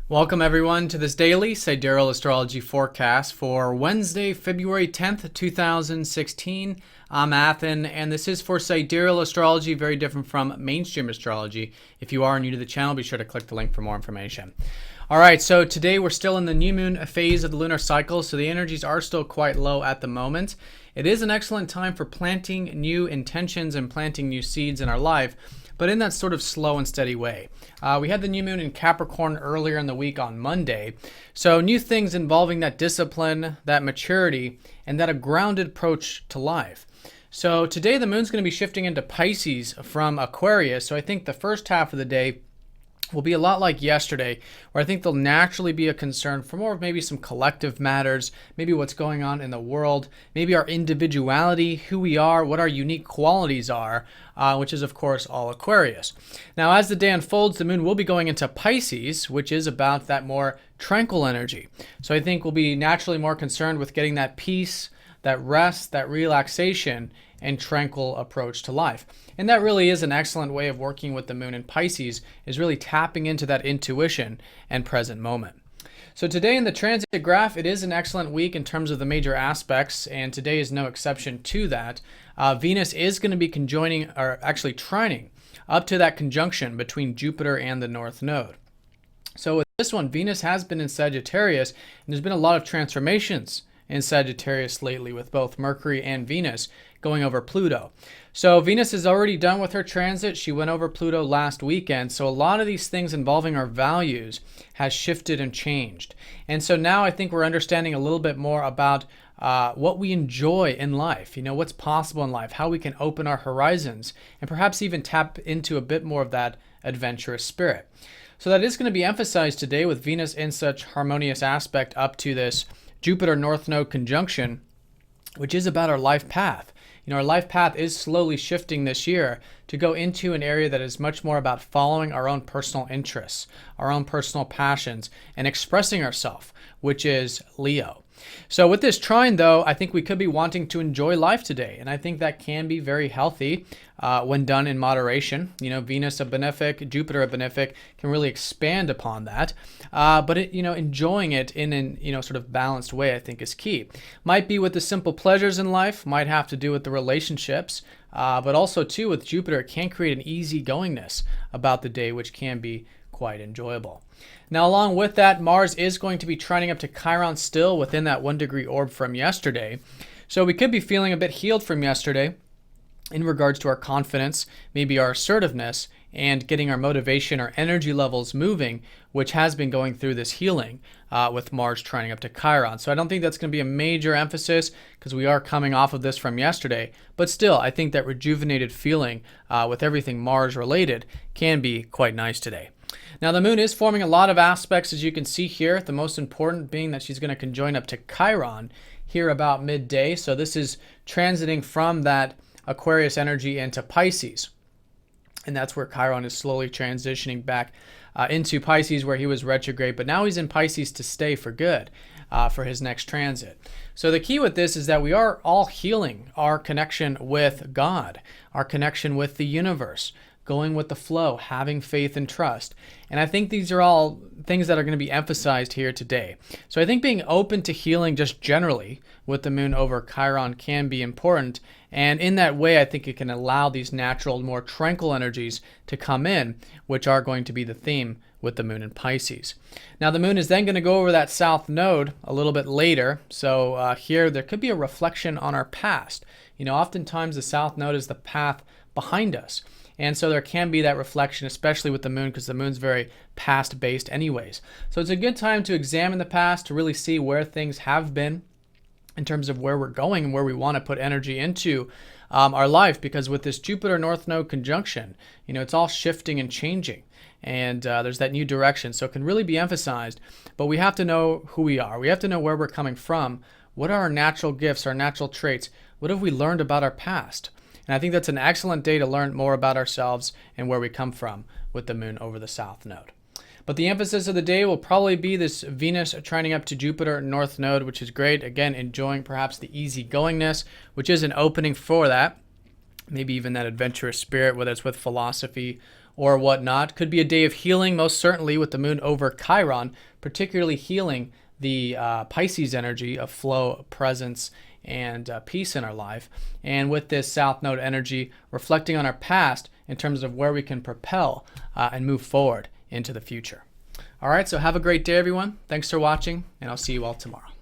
Welcome everyone to this daily Sidereal Astrology forecast for Wednesday, February 10th, 2016. I'm Athen, and this is for Sidereal Astrology, very different from mainstream astrology. If you are new to the channel, be sure to click the link for more information. All right, so today we're still in the new moon phase of the lunar cycle, so the energies are still quite low at the moment. It is an excellent time for planting new intentions and planting new seeds in our life, but in that sort of slow and steady way. We had the new moon in Capricorn earlier in the week on Monday, so new things involving that discipline, that maturity, and that a grounded approach to life. So today the moon's going to be shifting into Pisces from Aquarius, so I think the first half of the day will be a lot like yesterday, where I think there'll naturally be a concern for more of maybe some collective matters, maybe what's going on in the world, maybe our individuality, who we are, what our unique qualities are, which is of course all Aquarius. Now as the day unfolds, the moon will be going into Pisces, which is about that more tranquil energy. So I think we'll be naturally more concerned with getting that peace, that rest, that relaxation, and tranquil approach to life. And that really is an excellent way of working with the moon in Pisces, is really tapping into that intuition and present moment. So today in the transit graph, it is an excellent week in terms of the major aspects, and today is no exception to that. Venus is going to be conjoining, or actually trining, up to that conjunction between Jupiter and the North Node. So with this one, Venus has been in Sagittarius, and there's been a lot of transformations in Sagittarius lately with both Mercury and Venus going over Pluto. So Venus is already done with her transit. She went over Pluto last weekend. So a lot of these things involving our values has shifted and changed. And so now I think we're understanding a little bit more about what we enjoy in life, what's possible in life, how we can open our horizons, and perhaps even tap into a bit more of that adventurous spirit. So that is going to be emphasized today with Venus in such harmonious aspect up to this Jupiter North Node conjunction, which is about our life path. Our life path is slowly shifting this year to go into an area that is much more about following our own personal interests, our own personal passions, and expressing ourselves, which is Leo. So with this trine, though, I think we could be wanting to enjoy life today, and I think that can be very healthy when done in moderation. Venus a benefic, Jupiter a benefic can really expand upon that, but enjoying it in an sort of balanced way, I think, is key. Might be with the simple pleasures in life, might have to do with the relationships, but also too with Jupiter, it can create an easy-goingness about the day, which can be quite enjoyable. Now, along with that, Mars is going to be trining up to Chiron still within that 1-degree orb from yesterday. So we could be feeling a bit healed from yesterday in regards to our confidence, maybe our assertiveness, and getting our motivation, our energy levels moving, which has been going through this healing with Mars trining up to Chiron. So I don't think that's going to be a major emphasis because we are coming off of this from yesterday. But still, I think that rejuvenated feeling with everything Mars related can be quite nice today. Now, the moon is forming a lot of aspects, as you can see here, the most important being that she's going to conjoin up to Chiron here about midday. So this is transiting from that Aquarius energy into Pisces. And that's where Chiron is slowly transitioning back into Pisces, where he was retrograde. But now he's in Pisces to stay for good for his next transit. So the key with this is that we are all healing our connection with God, our connection with the universe, going with the flow, having faith and trust. And I think these are all things that are going to be emphasized here today. So I think being open to healing just generally with the moon over Chiron can be important. And in that way, I think it can allow these natural, more tranquil energies to come in, which are going to be the theme with the moon in Pisces. Now, the moon is then going to go over that south node a little bit later. So here, there could be a reflection on our past. Oftentimes the south node is the path behind us. And so there can be that reflection, especially with the moon, because the moon's very past-based anyways. So it's a good time to examine the past, to really see where things have been in terms of where we're going and where we want to put energy into our life. Because with this Jupiter North Node conjunction, it's all shifting and changing. And there's that new direction. So it can really be emphasized. But we have to know who we are. We have to know where we're coming from. What are our natural gifts, our natural traits? What have we learned about our past? And I think that's an excellent day to learn more about ourselves and where we come from with the moon over the south node. But the emphasis of the day will probably be this Venus trining up to Jupiter North Node, which is great. Again, enjoying perhaps the easygoingness, which is an opening for that. Maybe even that adventurous spirit, whether it's with philosophy or whatnot. Could be a day of healing, most certainly, with the moon over Chiron, particularly healing the Pisces energy of flow, presence, and peace in our life. And with this South Node energy, reflecting on our past in terms of where we can propel and move forward into the future. All right, so have a great day, everyone. Thanks for watching, and I'll see you all tomorrow.